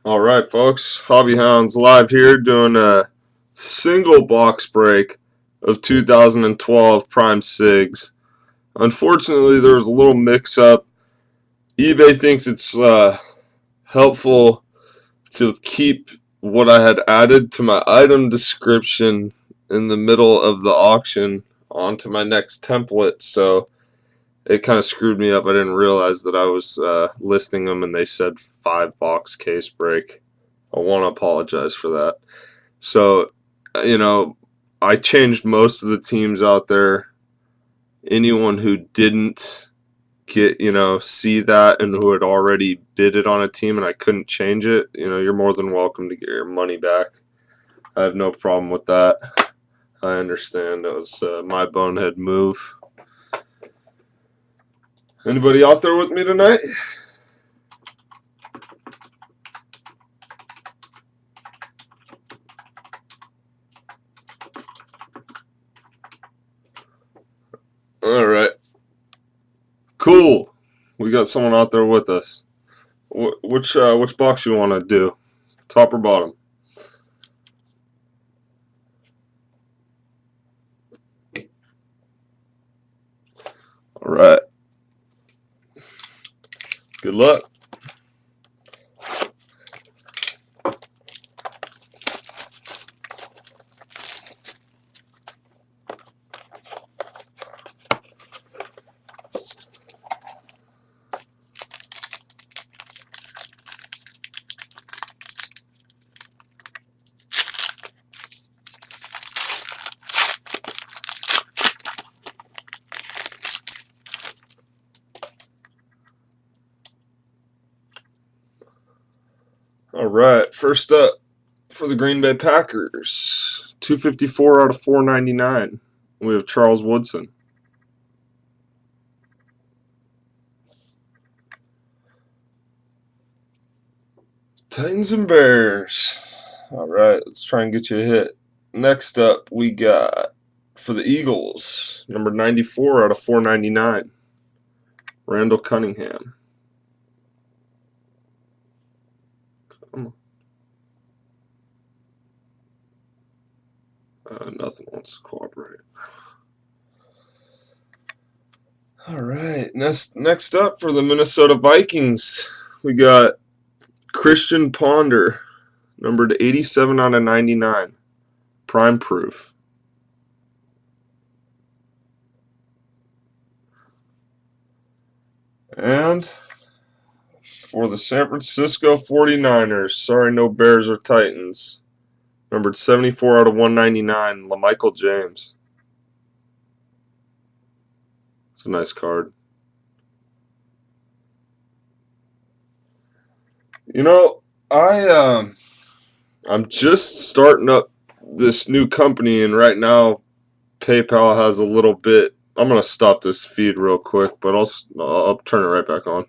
All right, folks. Hobby Hounds live here doing a single box break of 2012 Prime Sigs. Unfortunately, there was a little mix-up. eBay thinks it's helpful to keep what I had added to my item description in the middle of the auction onto my next template, so it kind of screwed me up. I didn't realize that I was listing them and they said 5-box case break. I want to apologize for that. So, I changed most of the teams out there. Anyone who didn't get, see that and who had already bidded on a team and I couldn't change it, you're more than welcome to get your money back. I have no problem with that. I understand it was my bonehead move. Anybody out there with me tonight? All right. Cool. We got someone out there with us. Which box you want to do? Top or bottom? All right. Good luck. All right, first up for the Green Bay Packers, 254 out of 499. We have Charles Woodson. Titans and Bears. All right, let's try and get you a hit. Next up, we got for the Eagles, number 94 out of 499, Randall Cunningham. Nothing wants to cooperate. All right, next up for the Minnesota Vikings, we got Christian Ponder, numbered 87 out of 99, Prime Proof. And for the San Francisco 49ers, sorry, no Bears or Titans, numbered 74 out of 199, LaMichael James. It's a nice card. I'm just starting up this new company, and right now PayPal has a little bit. I'm gonna stop this feed real quick, but I'll turn it right back on.